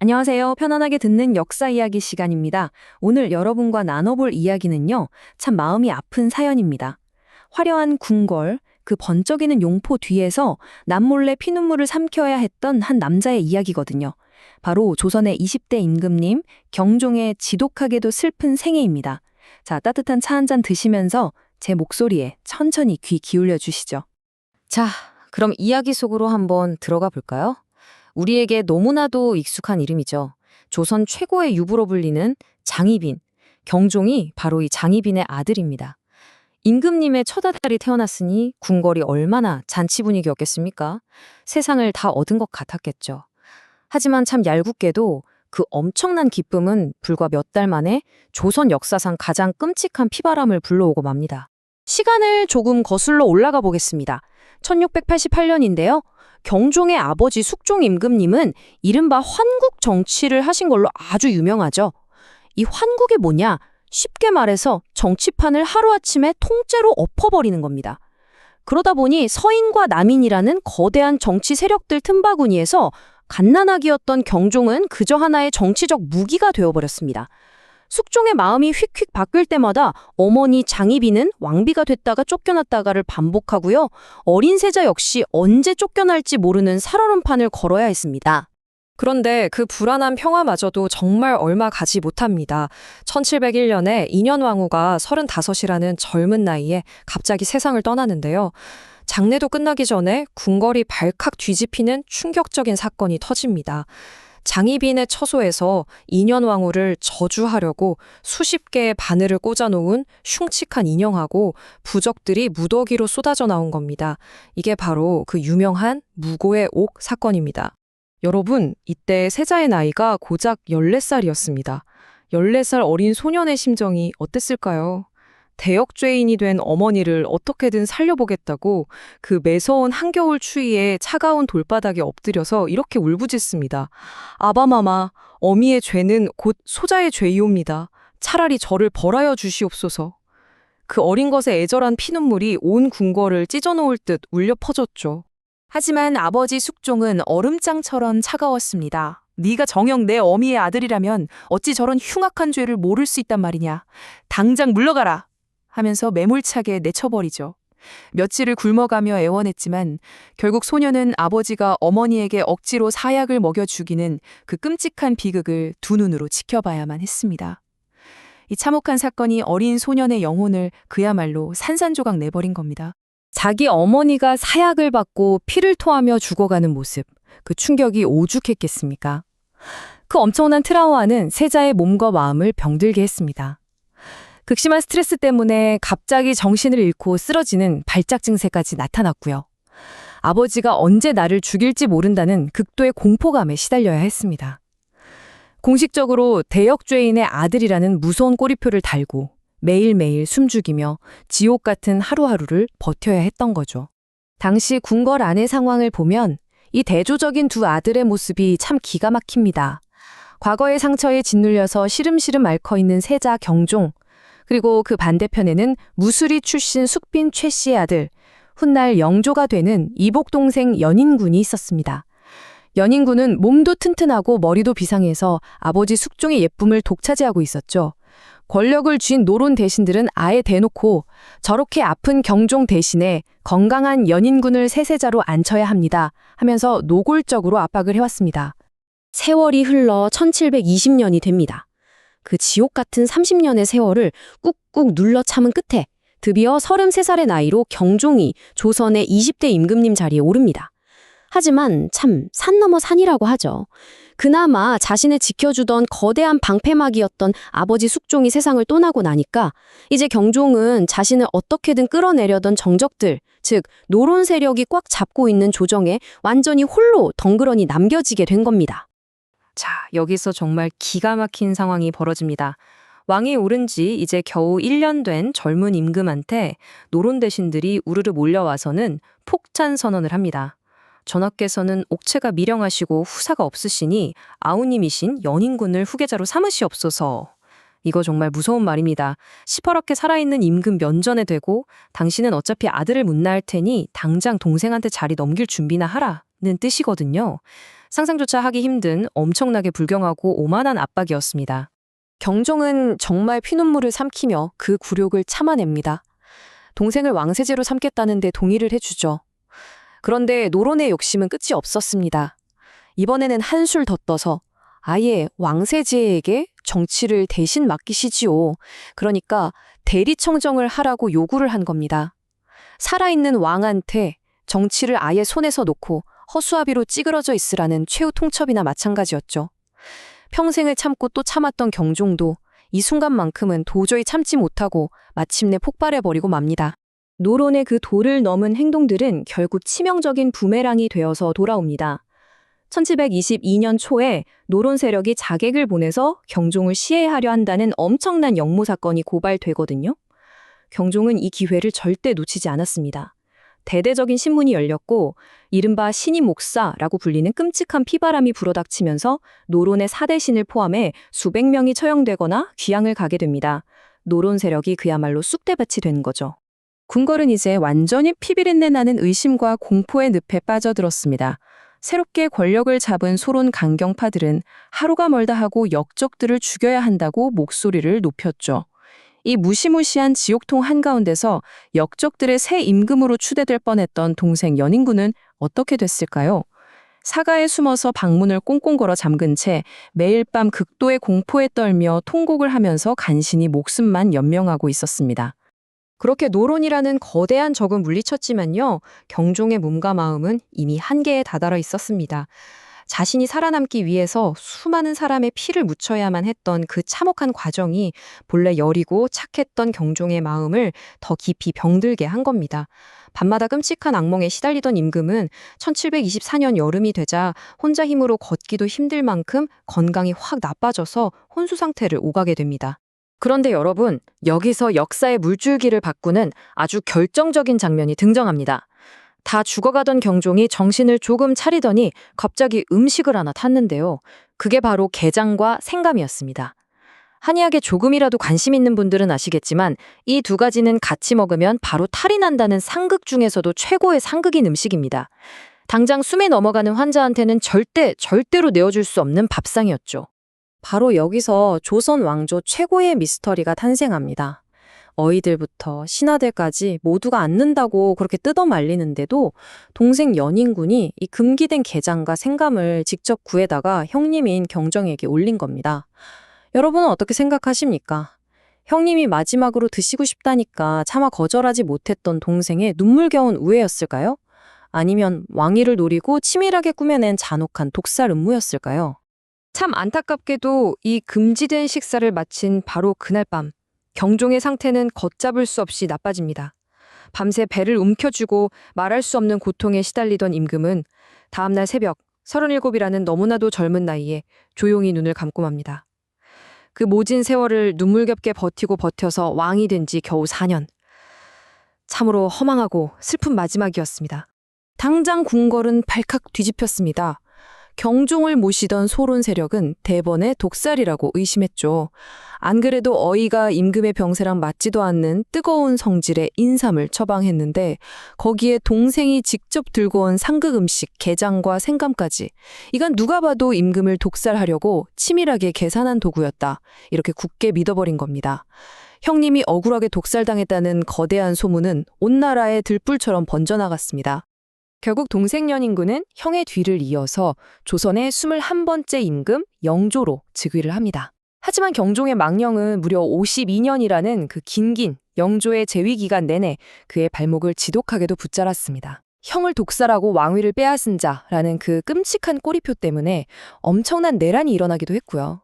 안녕하세요. 편안하게 듣는 역사 이야기 시간입니다. 오늘 여러분과 나눠볼 이야기는요, 참 마음이 아픈 사연입니다. 화려한 궁궐, 그 번쩍이는 용포 뒤에서 남몰래 피눈물을 삼켜야 했던 한 남자의 이야기거든요. 바로 조선의 20대 임금님, 경종의 지독하게도 슬픈 생애입니다. 자, 따뜻한 차 한 잔 드시면서 제 목소리에 천천히 귀 기울여 주시죠. 자, 그럼 이야기 속으로 한번 들어가 볼까요? 우리에게 너무나도 익숙한 이름이죠. 조선 최고의 유부로 불리는 장희빈. 경종이 바로 이 장희빈의 아들입니다. 임금님의 첫 아들이 태어났으니 궁궐이 얼마나 잔치 분위기였겠습니까? 세상을 다 얻은 것 같았겠죠. 하지만 참 얄궂게도 그 엄청난 기쁨은 불과 몇 달 만에 조선 역사상 가장 끔찍한 피바람을 불러오고 맙니다. 시간을 조금 거슬러 올라가 보겠습니다. 1688년인데요. 경종의 아버지 숙종 임금님은 이른바 환국 정치를 하신 걸로 아주 유명하죠. 이 환국이 뭐냐? 쉽게 말해서 정치판을 하루아침에 통째로 엎어버리는 겁니다. 그러다 보니 서인과 남인이라는 거대한 정치 세력들 틈바구니에서 갓난아기였던 경종은 그저 하나의 정치적 무기가 되어버렸습니다. 숙종의 마음이 휙휙 바뀔 때마다 어머니 장희빈은 왕비가 됐다가 쫓겨났다가를 반복하고요. 어린 세자 역시 언제 쫓겨날지 모르는 살얼음판을 걸어야 했습니다. 그런데 그 불안한 평화마저도 정말 얼마 가지 못합니다. 1701년에 인현왕후가 35이라는 젊은 나이에 갑자기 세상을 떠나는데요. 장례도 끝나기 전에 궁궐이 발칵 뒤집히는 충격적인 사건이 터집니다. 장희빈의 처소에서 인현왕후를 저주하려고 수십 개의 바늘을 꽂아놓은 흉측한 인형하고 부적들이 무더기로 쏟아져 나온 겁니다. 이게 바로 그 유명한 무고의 옥 사건입니다. 여러분, 이때 세자의 나이가 고작 14살이었습니다. 14살 어린 소년의 심정이 어땠을까요? 대역죄인이 된 어머니를 어떻게든 살려보겠다고 그 매서운 한겨울 추위에 차가운 돌바닥에 엎드려서 이렇게 울부짖습니다. 아바마마, 어미의 죄는 곧 소자의 죄이옵니다. 차라리 저를 벌하여 주시옵소서. 그 어린 것의 애절한 피눈물이 온 궁궐을 찢어놓을 듯 울려 퍼졌죠. 하지만 아버지 숙종은 얼음장처럼 차가웠습니다. 네가 정녕 내 어미의 아들이라면 어찌 저런 흉악한 죄를 모를 수 있단 말이냐. 당장 물러가라 하면서 매몰차게 내쳐버리죠. 며칠을 굶어가며 애원했지만 결국 소녀는 아버지가 어머니에게 억지로 사약을 먹여 죽이는 그 끔찍한 비극을 두 눈으로 지켜봐야만 했습니다. 이 참혹한 사건이 어린 소년의 영혼을 그야말로 산산조각 내버린 겁니다. 자기 어머니가 사약을 받고 피를 토하며 죽어가는 모습, 그 충격이 오죽했겠습니까? 그 엄청난 트라우마는 세자의 몸과 마음을 병들게 했습니다. 극심한 스트레스 때문에 갑자기 정신을 잃고 쓰러지는 발작 증세까지 나타났고요. 아버지가 언제 나를 죽일지 모른다는 극도의 공포감에 시달려야 했습니다. 공식적으로 대역죄인의 아들이라는 무서운 꼬리표를 달고 매일매일 숨죽이며 지옥 같은 하루하루를 버텨야 했던 거죠. 당시 궁궐 안의 상황을 보면 이 대조적인 두 아들의 모습이 참 기가 막힙니다. 과거의 상처에 짓눌려서 시름시름 앓고 있는 세자 경종, 그리고 그 반대편에는 무수리 출신 숙빈 최 씨의 아들, 훗날 영조가 되는 이복 동생 연인군이 있었습니다. 연인군은 몸도 튼튼하고 머리도 비상해서 아버지 숙종의 예쁨을 독차지하고 있었죠. 권력을 쥔 노론 대신들은 아예 대놓고 저렇게 아픈 경종 대신에 건강한 연인군을 세세자로 앉혀야 합니다 하면서 노골적으로 압박을 해왔습니다. 세월이 흘러 1720년이 됩니다. 그 지옥 같은 30년의 세월을 꾹꾹 눌러 참은 끝에 드디어 33살의 나이로 경종이 조선의 20대 임금님 자리에 오릅니다. 하지만 참 산 넘어 산이라고 하죠. 그나마 자신을 지켜주던 거대한 방패막이었던 아버지 숙종이 세상을 떠나고 나니까 이제 경종은 자신을 어떻게든 끌어내려던 정적들, 즉 노론 세력이 꽉 잡고 있는 조정에 완전히 홀로 덩그러니 남겨지게 된 겁니다. 자, 여기서 정말 기가 막힌 상황이 벌어집니다. 왕이 오른 지 이제 겨우 1년 된 젊은 임금한테 노론 대신들이 우르르 몰려와서는 폭찬 선언을 합니다. 전하께서는 옥체가 미령하시고 후사가 없으시니 아우님이신 연인군을 후계자로 삼으시옵소서. 이거 정말 무서운 말입니다. 시퍼렇게 살아있는 임금 면전에 대고 당신은 어차피 아들을 못 낳을 테니 당장 동생한테 자리 넘길 준비나 하라는 뜻이거든요. 상상조차 하기 힘든 엄청나게 불경하고 오만한 압박이었습니다. 경종은 정말 피눈물을 삼키며 그 굴욕을 참아냅니다. 동생을 왕세제로 삼겠다는데 동의를 해주죠. 그런데 노론의 욕심은 끝이 없었습니다. 이번에는 한술 더 떠서 아예 왕세제에게 정치를 대신 맡기시지요. 그러니까 대리청정을 하라고 요구를 한 겁니다. 살아있는 왕한테 정치를 아예 손에서 놓고 허수아비로 찌그러져 있으라는 최후 통첩이나 마찬가지였죠. 평생을 참고 또 참았던 경종도 이 순간만큼은 도저히 참지 못하고 마침내 폭발해버리고 맙니다. 노론의 그 도를 넘은 행동들은 결국 치명적인 부메랑이 되어서 돌아옵니다. 1722년 초에 노론 세력이 자객을 보내서 경종을 시해하려 한다는 엄청난 역모 사건이 고발되거든요. 경종은 이 기회를 절대 놓치지 않았습니다. 대대적인 신문이 열렸고 이른바 신임 목사라고 불리는 끔찍한 피바람이 불어닥치면서 노론의 4대 신을 포함해 수백 명이 처형되거나 귀양을 가게 됩니다. 노론 세력이 그야말로 쑥대밭이 된 거죠. 궁궐은 이제 완전히 피비린내 나는 의심과 공포의 늪에 빠져들었습니다. 새롭게 권력을 잡은 소론 강경파들은 하루가 멀다 하고 역적들을 죽여야 한다고 목소리를 높였죠. 이 무시무시한 지옥통 한가운데서 역적들의 새 임금으로 추대될 뻔했던 동생 연인군은 어떻게 됐을까요? 사가에 숨어서 방문을 꽁꽁 걸어 잠근 채 매일 밤 극도의 공포에 떨며 통곡을 하면서 간신히 목숨만 연명하고 있었습니다. 그렇게 노론이라는 거대한 적은 물리쳤지만요. 경종의 몸과 마음은 이미 한계에 다다라 있었습니다. 자신이 살아남기 위해서 수많은 사람의 피를 묻혀야만 했던 그 참혹한 과정이 본래 여리고 착했던 경종의 마음을 더 깊이 병들게 한 겁니다. 밤마다 끔찍한 악몽에 시달리던 임금은 1724년 여름이 되자 혼자 힘으로 걷기도 힘들 만큼 건강이 확 나빠져서 혼수 상태를 오가게 됩니다. 그런데 여러분, 여기서 역사의 물줄기를 바꾸는 아주 결정적인 장면이 등장합니다. 다 죽어가던 경종이 정신을 조금 차리더니 갑자기 음식을 하나 탔는데요. 그게 바로 게장과 생감이었습니다. 한의학에 조금이라도 관심 있는 분들은 아시겠지만 이 두 가지는 같이 먹으면 바로 탈이 난다는 상극 중에서도 최고의 상극인 음식입니다. 당장 숨이 넘어가는 환자한테는 절대로 내어줄 수 없는 밥상이었죠. 바로 여기서 조선 왕조 최고의 미스터리가 탄생합니다. 어이들부터 신하들까지 모두가 앉는다고 그렇게 뜯어 말리는데도 동생 연인군이 이 금기된 게장과 생감을 직접 구해다가 형님인 경정에게 올린 겁니다. 여러분은 어떻게 생각하십니까? 형님이 마지막으로 드시고 싶다니까 차마 거절하지 못했던 동생의 눈물겨운 우애였을까요? 아니면 왕위를 노리고 치밀하게 꾸며낸 잔혹한 독살 음모였을까요? 참 안타깝게도 이 금지된 식사를 마친 바로 그날 밤 경종의 상태는 걷잡을 수 없이 나빠집니다. 밤새 배를 움켜쥐고 말할 수 없는 고통에 시달리던 임금은 다음날 새벽 37이라는 너무나도 젊은 나이에 조용히 눈을 감고 맙니다. 그 모진 세월을 눈물겹게 버텨서 왕이 된 지 겨우 4년. 참으로 허망하고 슬픈 마지막이었습니다. 당장 궁궐은 발칵 뒤집혔습니다. 경종을 모시던 소론 세력은 대번에 독살이라고 의심했죠. 안 그래도 어이가 임금의 병세랑 맞지도 않는 뜨거운 성질의 인삼을 처방했는데 거기에 동생이 직접 들고 온 상극 음식 게장과 생감까지. 이건 누가 봐도 임금을 독살하려고 치밀하게 계산한 도구였다. 이렇게 굳게 믿어버린 겁니다. 형님이 억울하게 독살당했다는 거대한 소문은 온 나라에 들불처럼 번져나갔습니다. 결국 동생 연인군은 형의 뒤를 이어서 조선의 21번째 임금 영조로 즉위를 합니다. 하지만 경종의 망령은 무려 52년이라는 그 긴 영조의 재위 기간 내내 그의 발목을 지독하게도 붙잡았습니다. 형을 독살하고 왕위를 빼앗은 자라는 그 끔찍한 꼬리표 때문에 엄청난 내란이 일어나기도 했고요.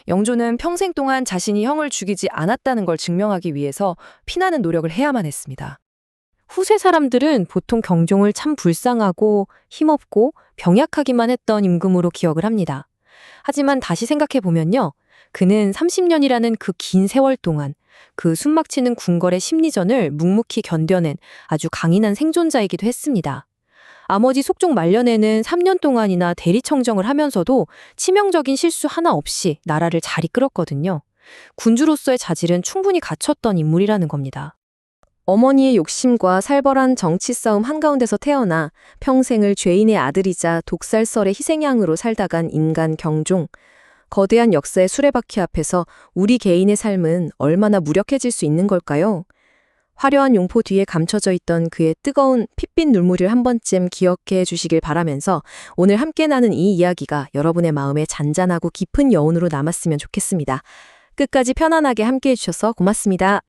영조는 평생 동안 자신이 형을 죽이지 않았다는 걸 증명하기 위해서 피나는 노력을 해야만 했습니다. 후세 사람들은 보통 경종을 참 불쌍하고 힘없고 병약하기만 했던 임금으로 기억을 합니다. 하지만 다시 생각해보면요. 그는 30년이라는 그 긴 세월 동안 그 숨막히는 궁궐의 심리전을 묵묵히 견뎌낸 아주 강인한 생존자이기도 했습니다. 아버지 속종 말년에는 3년 동안이나 대리청정을 하면서도 치명적인 실수 하나 없이 나라를 잘 이끌었거든요. 군주로서의 자질은 충분히 갖췄던 인물이라는 겁니다. 어머니의 욕심과 살벌한 정치 싸움 한가운데서 태어나 평생을 죄인의 아들이자 독살설의 희생양으로 살다간 인간 경종. 거대한 역사의 수레바퀴 앞에서 우리 개인의 삶은 얼마나 무력해질 수 있는 걸까요? 화려한 용포 뒤에 감춰져 있던 그의 뜨거운 핏빛 눈물을 한 번쯤 기억해 주시길 바라면서 오늘 함께 나눈 이 이야기가 여러분의 마음에 잔잔하고 깊은 여운으로 남았으면 좋겠습니다. 끝까지 편안하게 함께 해주셔서 고맙습니다.